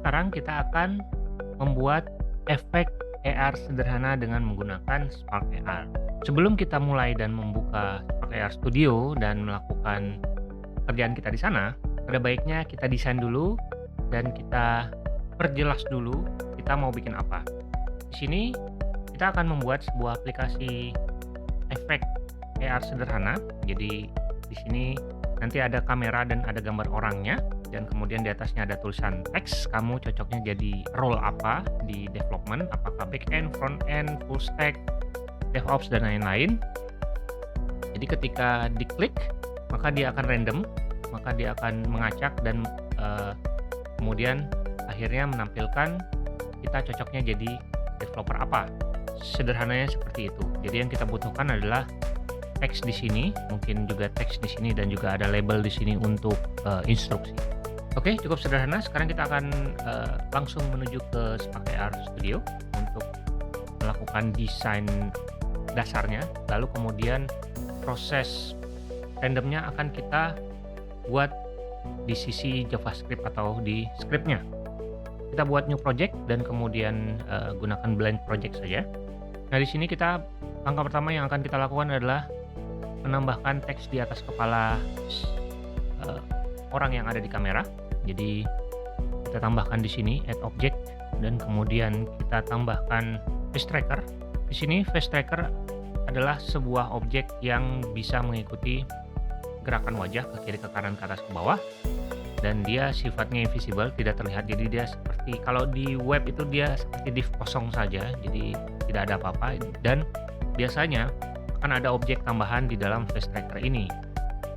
Sekarang kita akan membuat efek AR sederhana dengan menggunakan Spark AR. Sebelum kita mulai dan membuka Spark AR Studio dan melakukan kerjaan kita di sana, ada baiknya kita desain dulu dan kita perjelas dulu kita mau bikin apa. Di sini kita akan membuat sebuah aplikasi efek AR sederhana. Jadi di sini nanti ada kamera dan ada gambar orangnya, dan kemudian di atasnya ada tulisan teks. Kamu cocoknya jadi role apa di development, apakah back end, front end, full stack, DevOps dan lain-lain. Jadi ketika diklik maka dia akan random, maka dia akan mengacak dan kemudian akhirnya menampilkan kita cocoknya jadi developer apa. Sederhananya seperti itu. Jadi yang kita butuhkan adalah teks di sini, mungkin juga teks di sini, dan juga ada label di sini untuk instruksi. Oke, cukup sederhana. Sekarang kita akan langsung menuju ke Spark AR Studio untuk melakukan desain dasarnya. Lalu kemudian proses randomnya akan kita buat di sisi JavaScript atau di scriptnya. Kita buat new project dan kemudian gunakan blank project saja. Nah, di sini langkah pertama yang akan kita lakukan adalah menambahkan teks di atas kepala orang yang ada di kamera. Jadi kita tambahkan di sini add object dan kemudian kita tambahkan face tracker. Di sini face tracker adalah sebuah objek yang bisa mengikuti gerakan wajah ke kiri, ke kanan, ke atas, ke bawah, dan dia sifatnya invisible, tidak terlihat. Jadi dia seperti kalau di web itu dia seperti div kosong saja, jadi tidak ada apa-apa. Dan biasanya akan ada objek tambahan di dalam face tracker ini.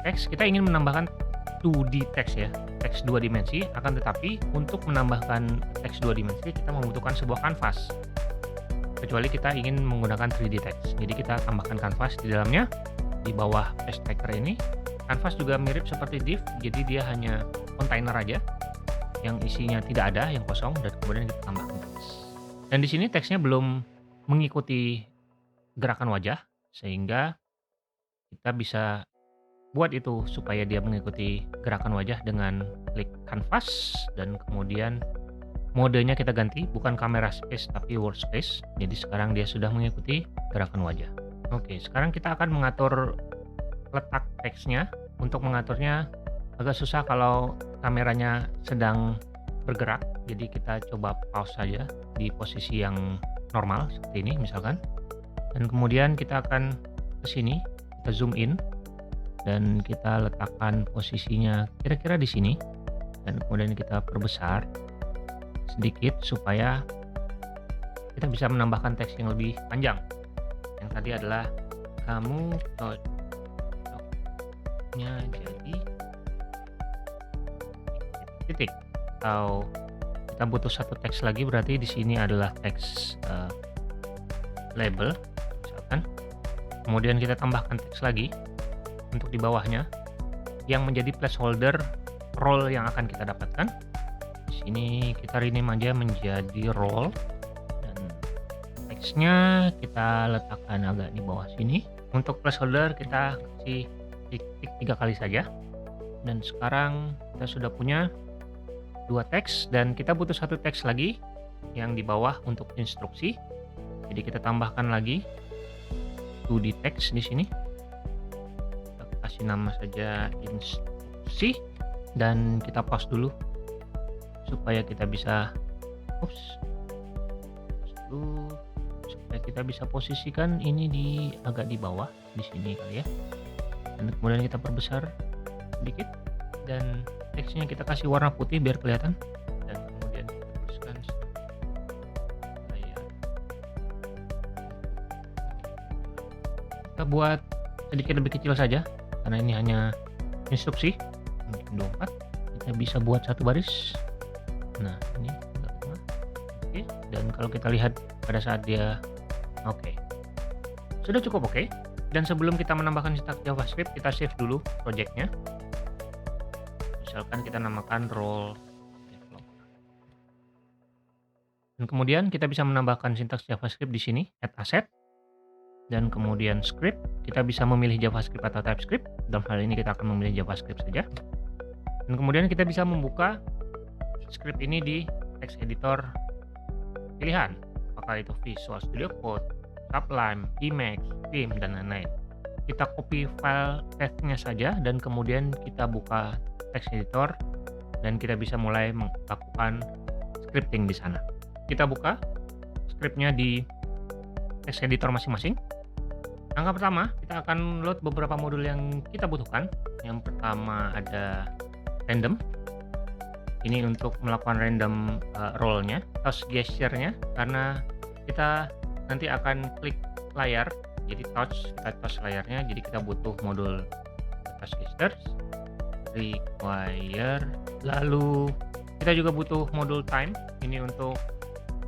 Teks, kita ingin menambahkan 2D teks ya, teks 2 dimensi. Akan tetapi untuk menambahkan teks 2 dimensi kita membutuhkan sebuah kanvas, kecuali kita ingin menggunakan 3D teks. Jadi kita tambahkan kanvas di dalamnya, di bawah face tracker ini. Kanvas juga mirip seperti div, jadi dia hanya kontainer aja yang isinya tidak ada, yang kosong, dan kemudian kita tambahkan teks. Dan di sini teksnya belum mengikuti gerakan wajah, sehingga kita bisa buat itu supaya dia mengikuti gerakan wajah dengan klik kanvas, dan kemudian modenya kita ganti, bukan kamera space tapi workspace. Jadi sekarang dia sudah mengikuti gerakan wajah. Oke, sekarang kita akan mengatur letak teksnya. Untuk mengaturnya agak susah kalau kameranya sedang bergerak, jadi kita coba pause saja di posisi yang normal seperti ini misalkan, dan kemudian kita akan ke sini, kita zoom in dan kita letakkan posisinya kira-kira di sini, dan kemudian kita perbesar sedikit supaya kita bisa menambahkan teks yang lebih panjang. Yang tadi adalah kamu jadi titik, atau kita butuh satu teks lagi, berarti di sini adalah teks label misalkan. Kemudian kita tambahkan teks lagi untuk di bawahnya yang menjadi placeholder role yang akan kita dapatkan. Di sini kita rename aja menjadi role, dan teksnya kita letakkan agak di bawah sini. Untuk placeholder kita kasih klik 3 kali saja, dan sekarang kita sudah punya 2 teks, dan kita butuh satu teks lagi yang di bawah untuk instruksi. Jadi kita tambahkan lagi 2D teks di sini. Kita kasih nama saja instruksi, dan kita pause dulu supaya kita bisa supaya kita bisa posisikan ini agak di bawah di sini kali ya. Dan kemudian kita perbesar sedikit, dan teksnya kita kasih warna putih biar kelihatan, dan kemudian kita tuliskan kita buat sedikit lebih kecil saja karena ini hanya instruksi. Mungkin 24, kita bisa buat satu baris. Nah, ini oke. Dan kalau kita lihat pada saat dia oke, sudah cukup oke. Dan sebelum kita menambahkan sintaks JavaScript, kita save dulu projectnya. Misalkan kita namakan role developer. Dan kemudian kita bisa menambahkan sintaks JavaScript di sini, add asset, dan kemudian script. Kita bisa memilih JavaScript atau TypeScript. Dalam hal ini kita akan memilih JavaScript saja. Dan kemudian kita bisa membuka script ini di text editor pilihan, apakah itu Visual Studio Code, Sublime, Emacs, Vim, dan lain-lain. Kita copy file path-nya saja dan kemudian kita buka text editor dan kita bisa mulai melakukan scripting di sana. Kita buka scriptnya di text editor masing-masing. Langkah pertama, kita akan load beberapa modul yang kita butuhkan. Yang pertama ada random. Ini untuk melakukan random roll-nya, touch gesture-nya, karena kita nanti akan klik layar, jadi kita touch layarnya, jadi kita butuh modul touch gestures, require, lalu kita juga butuh modul time, ini untuk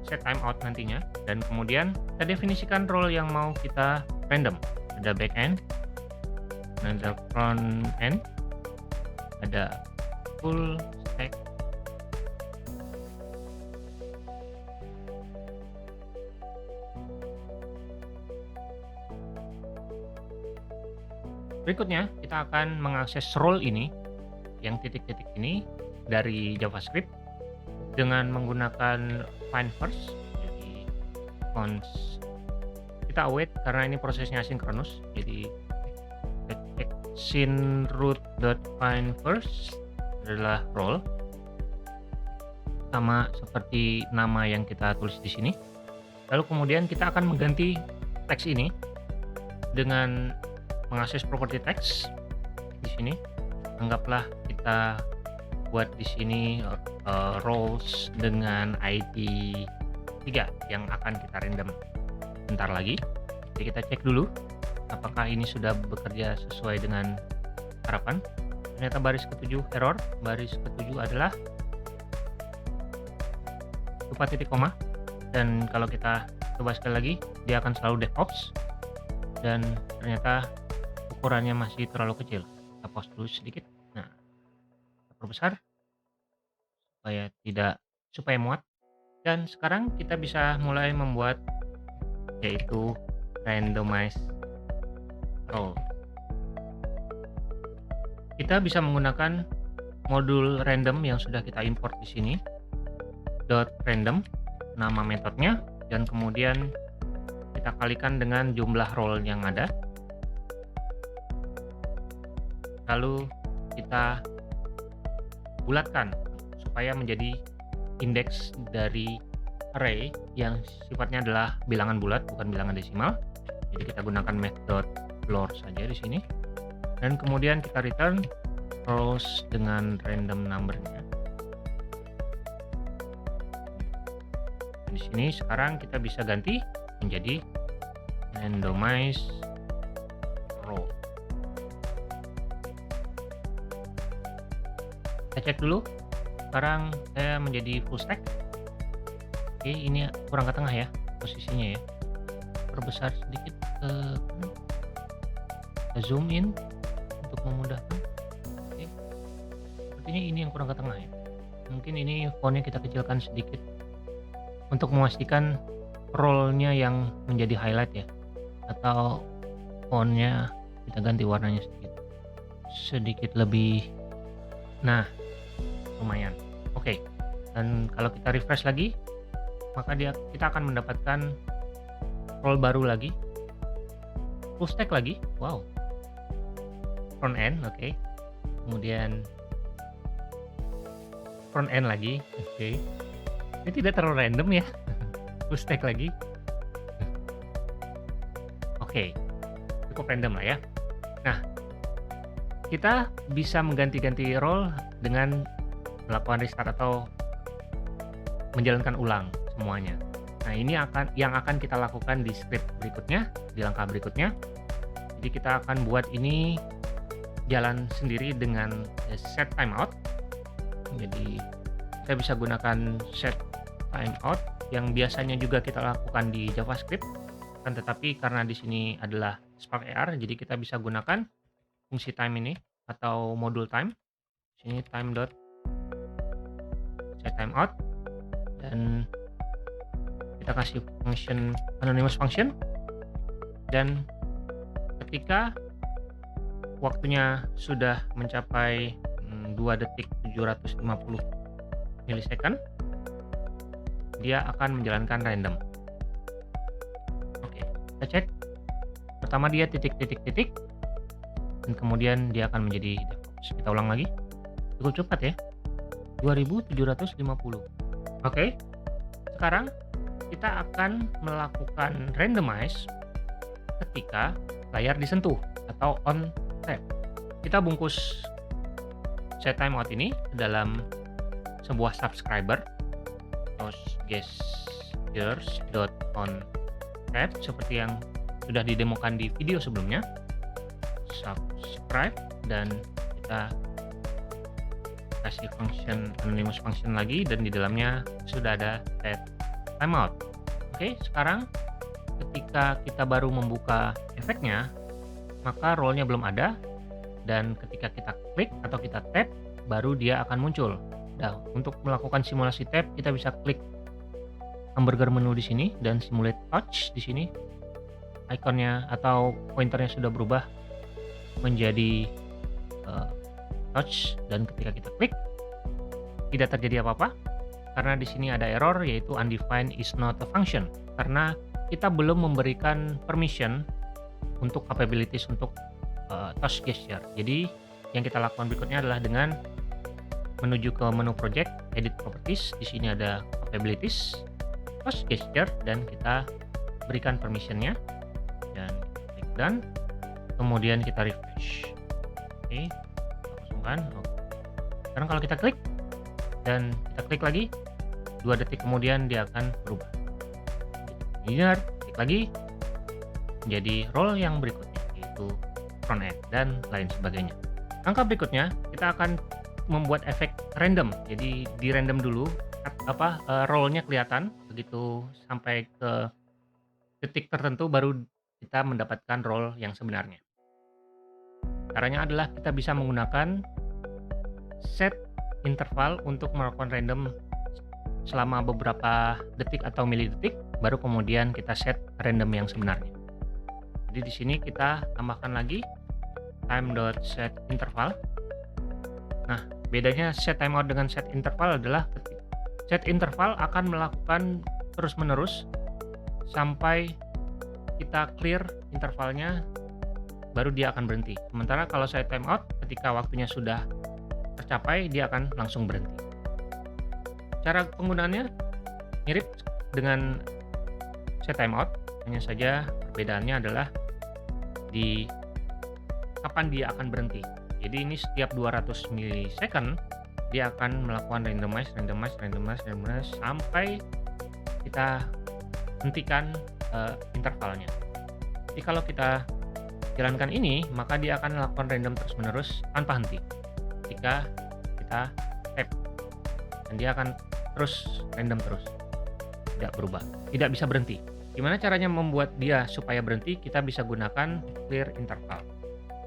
set timeout nantinya, dan kemudian kita definisikan role yang mau kita random. Ada backend, ada front end, ada full stack, berikutnya kita akan mengakses role ini, yang titik-titik ini, dari JavaScript dengan menggunakan find first. Jadi const, kita await karena ini prosesnya asinkronus, jadi cek scene root.find first adalah role, sama seperti nama yang kita tulis di sini. Lalu kemudian kita akan mengganti teks ini dengan mengakses properti text di sini. Anggaplah kita buat di sini roles dengan ID 3 yang akan kita random bentar lagi. Jadi kita cek dulu apakah ini sudah bekerja sesuai dengan harapan. Ternyata baris ke-7 error. Baris ke-7 adalah lupa titik koma, dan kalau kita coba sekali lagi dia akan selalu DevOps, dan ternyata ukurannya masih terlalu kecil. Kita pause dulu sedikit. Nah, kita perbesar supaya muat. Dan sekarang kita bisa mulai membuat yaitu randomize role. Kita bisa menggunakan modul random yang sudah kita import di sini, .random nama metodenya, dan kemudian kita kalikan dengan jumlah role yang ada. Lalu kita bulatkan supaya menjadi indeks dari array yang sifatnya adalah bilangan bulat, bukan bilangan desimal. Jadi kita gunakan math.lore saja di sini, dan kemudian kita return rows dengan random number-nya. Di sini sekarang kita bisa ganti menjadi randomize row. Kita cek dulu. Sekarang saya menjadi full stack. Oke, ini kurang ke tengah ya posisinya ya. Perbesar sedikit ke kanan. Kita zoom in untuk memudahkan. Oke. Sepertinya ini yang kurang ke tengah ya. Mungkin ini fontnya kita kecilkan sedikit untuk memastikan role-nya yang menjadi highlight ya. Atau fontnya kita ganti warnanya sedikit lebih. Nah, lumayan. Oke. Dan kalau kita refresh lagi, maka kita akan mendapatkan role baru lagi, full stack lagi. Wow, front end. Oke. Kemudian front end lagi. Oke. Ini tidak terlalu random ya. Full stack lagi. Oke, cukup random lah ya. Nah, kita bisa mengganti-ganti role dengan melakukan restart atau menjalankan ulang semuanya. Nah, ini yang akan kita lakukan di script berikutnya, di langkah berikutnya. Jadi kita akan buat ini jalan sendiri dengan set timeout. Jadi kita bisa gunakan set timeout yang biasanya juga kita lakukan di JavaScript, kan, tetapi karena di sini adalah Spark AR, jadi kita bisa gunakan fungsi time ini atau modul time. Sini time dot set timeout, dan kita kasih function anonymous function, dan ketika waktunya sudah mencapai 2 detik 750 milisecond, dia akan menjalankan random. Oke, kita cek. Pertama dia titik, dan kemudian dia akan menjadi DevOps. Kita ulang lagi. Cukup cepat ya, 2750. Oke, sekarang kita akan melakukan randomize ketika layar disentuh atau on tap. Kita bungkus set timeout ini ke dalam sebuah subscriber gestures.onTap seperti yang sudah didemokan di video sebelumnya. Subscribe, dan kita kasih function anonymous function lagi, dan di dalamnya sudah ada set timeout. Oke, sekarang ketika kita baru membuka efeknya, maka role-nya belum ada, dan ketika kita klik atau kita tap baru dia akan muncul. Nah, untuk melakukan simulasi tap kita bisa klik hamburger menu di sini dan simulate touch di sini. Ikonnya atau pointernya sudah berubah menjadi touch, dan ketika kita klik tidak terjadi apa-apa karena di sini ada error yaitu undefined is not a function, karena kita belum memberikan permission untuk capabilities untuk touch gesture. Jadi yang kita lakukan berikutnya adalah dengan menuju ke menu project, edit properties, di sini ada capabilities, touch gesture, dan kita berikan permissionnya dan klik done, kemudian kita refresh. Oke, kita kosongkan. Sekarang kalau kita klik dan kita klik lagi, 2 detik kemudian dia akan berubah. Linear, klik lagi menjadi role yang berikutnya yaitu front end dan lain sebagainya. Langkah berikutnya kita akan membuat efek random. Jadi di random dulu role-nya kelihatan, begitu sampai ke detik tertentu baru kita mendapatkan role yang sebenarnya. Caranya adalah kita bisa menggunakan set interval untuk melakukan random selama beberapa detik atau milidetik, baru kemudian kita set random yang sebenarnya. Jadi di sini kita tambahkan lagi time.setInterval. Nah, bedanya set timeout dengan set interval adalah set interval akan melakukan terus-menerus sampai kita clear intervalnya, baru dia akan berhenti. Sementara kalau set timeout, ketika waktunya sudah tercapai, dia akan langsung berhenti. Cara penggunaannya mirip dengan set timeout, hanya saja perbedaannya adalah di kapan dia akan berhenti. Jadi ini setiap 200 milisecond dia akan melakukan randomize sampai kita hentikan intervalnya. Jadi kalau kita jalankan ini, maka dia akan melakukan random terus-menerus tanpa henti ketika kita tap, dan dia akan terus random terus, tidak berubah, tidak bisa berhenti. Gimana caranya membuat dia supaya berhenti? Kita bisa gunakan clear interval.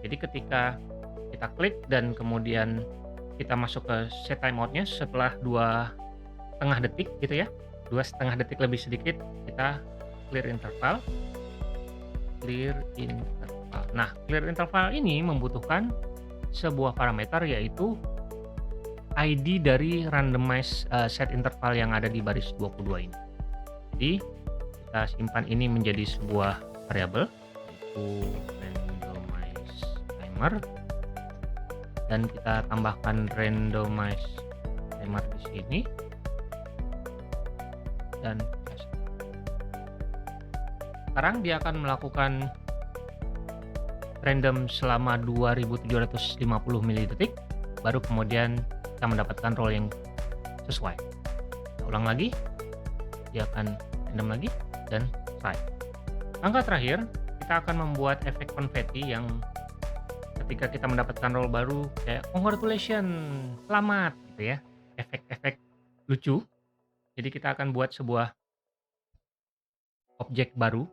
Jadi ketika kita klik dan kemudian kita masuk ke set timeoutnya setelah 2,5 detik gitu ya, 2,5 detik lebih sedikit, kita clear interval. Nah, clear interval ini membutuhkan sebuah parameter yaitu ID dari randomize set interval yang ada di baris 22 ini. Jadi kita simpan ini menjadi sebuah variabel yaitu randomize timer, dan kita tambahkan randomize timer di sini dan sekarang dia akan melakukan random selama 2750 milidetik, baru kemudian kita mendapatkan role yang sesuai. Kita ulang lagi, dia akan random lagi dan selesai. Langkah terakhir, kita akan membuat efek konfeti yang ketika kita mendapatkan role baru kayak congratulations, selamat gitu ya, efek-efek lucu. Jadi kita akan buat sebuah objek baru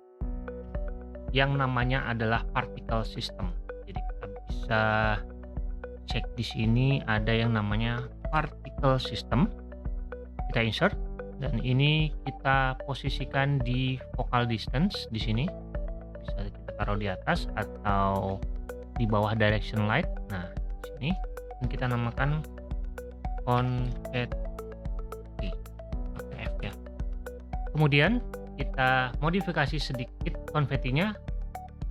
yang namanya adalah particle system. Jadi kita bisa cek di sini ada yang namanya particle system. Kita insert dan ini kita posisikan di focal distance di sini. Bisa kita taruh di atas atau di bawah direction light. Nah, di sini dan kita namakan confetti pakai F ya. Kemudian kita modifikasi sedikit konfetinya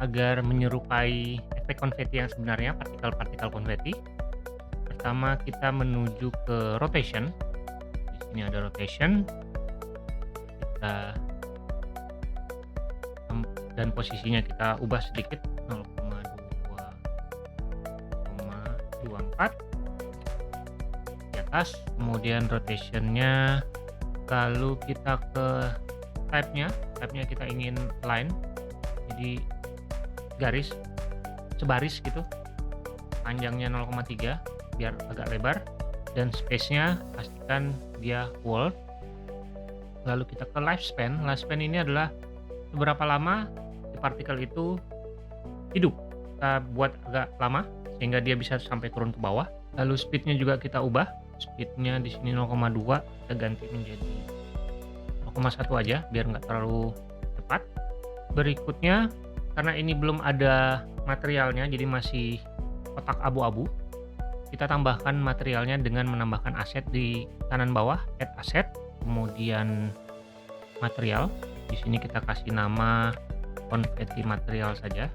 agar menyerupai efek konfeti yang sebenarnya, partikel-partikel konfeti. Pertama kita menuju ke rotation. Di sini ada rotation. Kita dan posisinya kita ubah sedikit 0,24 di atas. Kemudian rotationnya, lalu kita ke type-nya kita ingin line, jadi garis sebaris gitu, panjangnya 0,3 biar agak lebar, dan space-nya pastikan dia wall. Lalu kita ke lifespan. Lifespan ini adalah seberapa lama si partikel itu hidup. Kita buat agak lama sehingga dia bisa sampai turun ke bawah. Lalu speed-nya juga kita ubah. Speed-nya di sini 0,2, kita ganti menjadi 0,1 aja biar nggak terlalu cepat. Berikutnya, karena ini belum ada materialnya jadi masih kotak abu-abu, kita tambahkan materialnya dengan menambahkan aset di kanan bawah, add asset, kemudian material. Di sini kita kasih nama konfeti material saja.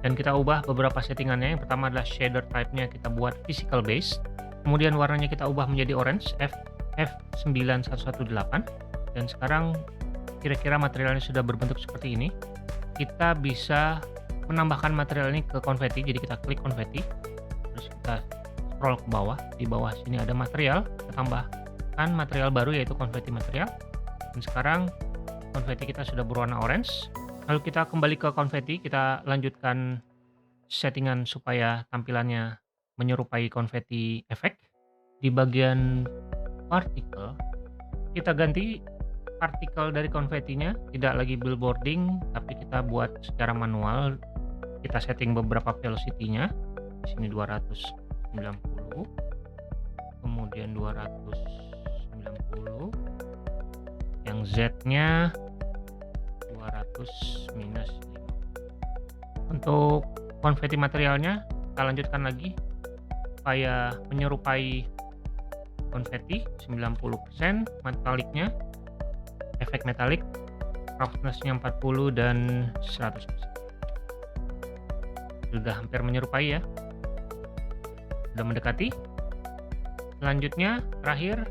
Dan kita ubah beberapa settingannya. Yang pertama adalah shader type-nya kita buat physical base. Kemudian warnanya kita ubah menjadi orange, F9118. Dan sekarang kira-kira materialnya sudah berbentuk seperti ini. Kita bisa menambahkan material ini ke konfeti. Jadi kita klik konfeti, terus kita scroll ke bawah. Di bawah sini ada material, kita tambahkan material baru yaitu konfeti material. Dan sekarang konfeti kita sudah berwarna orange. Lalu kita kembali ke konfeti, kita lanjutkan settingan supaya tampilannya menyerupai konfeti efek. Di bagian partikel, kita ganti partikel dari konfetinya, tidak lagi billboarding, tapi kita buat secara manual. Kita setting beberapa velocity-nya. Di sini 290, kemudian 290, yang Z-nya 200 minus 5. Untuk konfeti materialnya kita lanjutkan lagi supaya menyerupai konfeti 90%, metaliknya efek metalik, roughness-nya 40 dan 100%. Sudah hampir menyerupai ya, sudah mendekati. Selanjutnya terakhir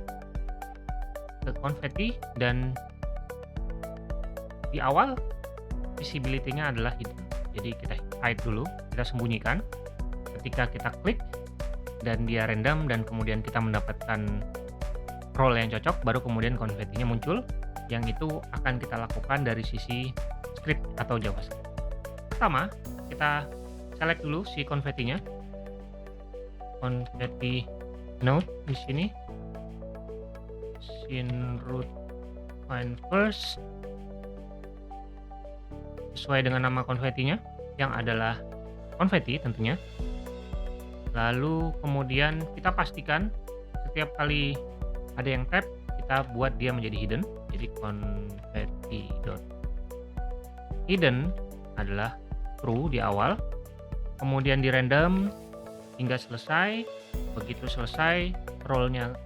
ke konfeti, dan di awal visibility-nya adalah hidden. Jadi kita hide dulu, kita sembunyikan. Ketika kita klik dan dia random dan kemudian kita mendapatkan role yang cocok, baru kemudian konfetinya muncul. Yang itu akan kita lakukan dari sisi script atau JavaScript. Pertama, kita select dulu si konfetinya. Konfeti node di sini. Scene root find first. Sesuai dengan nama konfetinya yang adalah konfeti tentunya. Lalu kemudian kita pastikan setiap kali ada yang tap kita buat dia menjadi hidden. Jadi konfeti.hidden adalah true di awal, kemudian di random hingga selesai. Begitu selesai, role-nya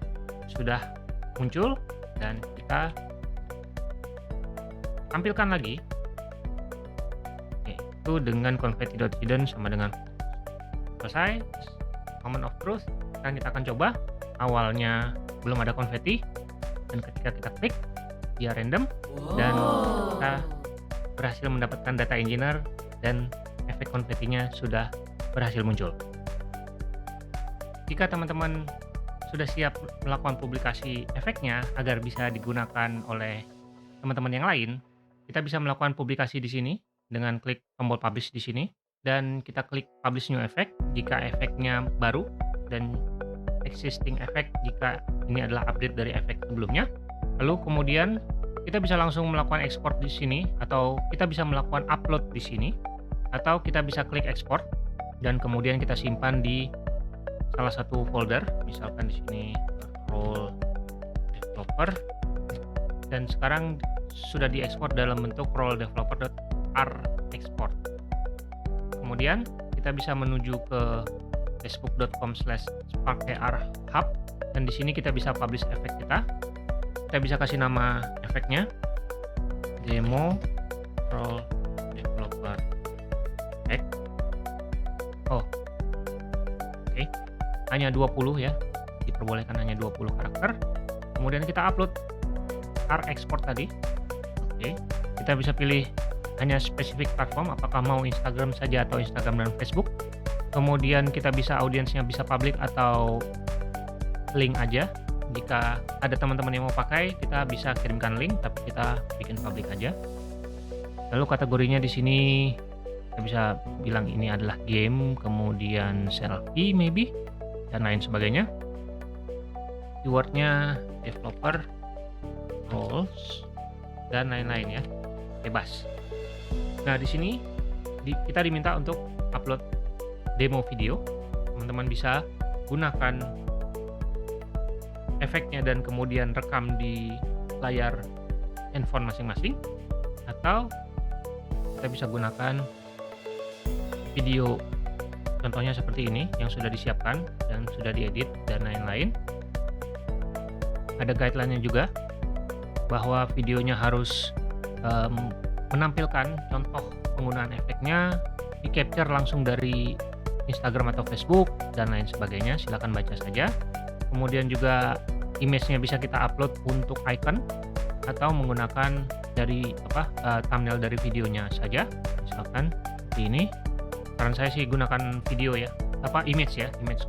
sudah muncul dan kita tampilkan lagi dengan konfeti.hidden sama dengan selesai. Moment of truth, dan kita akan coba. Awalnya belum ada konfeti, dan ketika kita klik dia random, dan kita berhasil mendapatkan data engineer dan efek konfetinya sudah berhasil muncul. Jika teman-teman sudah siap melakukan publikasi efeknya agar bisa digunakan oleh teman-teman yang lain, kita bisa melakukan publikasi di sini dengan klik tombol publish di sini, dan kita klik publish new effect jika efeknya baru, dan existing effect jika ini adalah update dari efek sebelumnya. Lalu kemudian kita bisa langsung melakukan export di sini, atau kita bisa melakukan upload di sini, atau kita bisa klik export dan kemudian kita simpan di salah satu folder, misalkan di sini role developer, dan sekarang sudah diekspor dalam bentuk role developer.r export. Kemudian kita bisa menuju ke facebook.com/sparkrhub, dan di sini kita bisa publish efek kita. Kita bisa kasih nama efeknya, demo role developer effect. Oh, oke. Hanya 20 ya, diperbolehkan hanya 20 karakter. Kemudian kita upload export tadi. Oke, kita bisa pilih hanya spesifik platform, apakah mau Instagram saja atau Instagram dan Facebook. Kemudian kita bisa audiensnya bisa public atau link aja. Jika ada teman-teman yang mau pakai, kita bisa kirimkan link, tapi kita bikin public aja. Lalu kategorinya di sini kita bisa bilang ini adalah game, kemudian selfie maybe, dan lain sebagainya. Keywordnya developer, roles, dan lain-lain ya, bebas. Nah di sini kita diminta untuk upload demo video. Teman-teman bisa gunakan efeknya dan kemudian rekam di layar handphone masing-masing, atau kita bisa gunakan video contohnya seperti ini yang sudah disiapkan dan sudah diedit dan lain-lain. Ada guideline-nya juga bahwa videonya harus menampilkan contoh penggunaan efeknya, di capture langsung dari Instagram atau Facebook dan lain sebagainya. Silakan baca saja. Kemudian juga image-nya bisa kita upload untuk icon atau menggunakan dari thumbnail dari videonya saja. Misalkan seperti ini. Saran saya sih gunakan video ya, image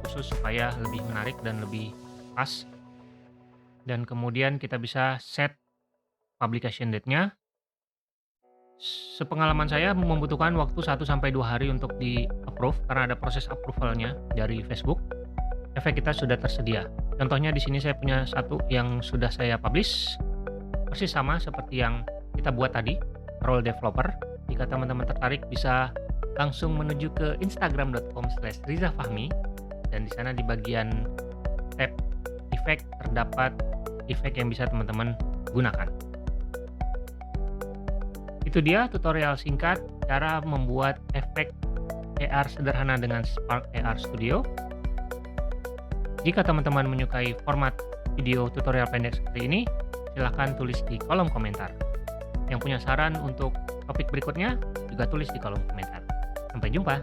khusus supaya lebih menarik dan lebih pas. Dan kemudian kita bisa set publication date-nya. Sepengalaman saya membutuhkan waktu 1-2 hari untuk di-approve karena ada proses approval-nya dari Facebook. Efek kita sudah tersedia. Contohnya di sini saya punya satu yang sudah saya publish, persis sama seperti yang kita buat tadi, role developer. Jika teman-teman tertarik bisa langsung menuju ke instagram.com/rizafahmi, dan di sana di bagian tab efek terdapat efek yang bisa teman-teman gunakan. Itu dia tutorial singkat cara membuat efek AR sederhana dengan Spark AR Studio. Jika teman-teman menyukai format video tutorial pendek seperti ini, silahkan tulis di kolom komentar. Yang punya saran untuk topik berikutnya juga tulis di kolom komentar. Sampai jumpa.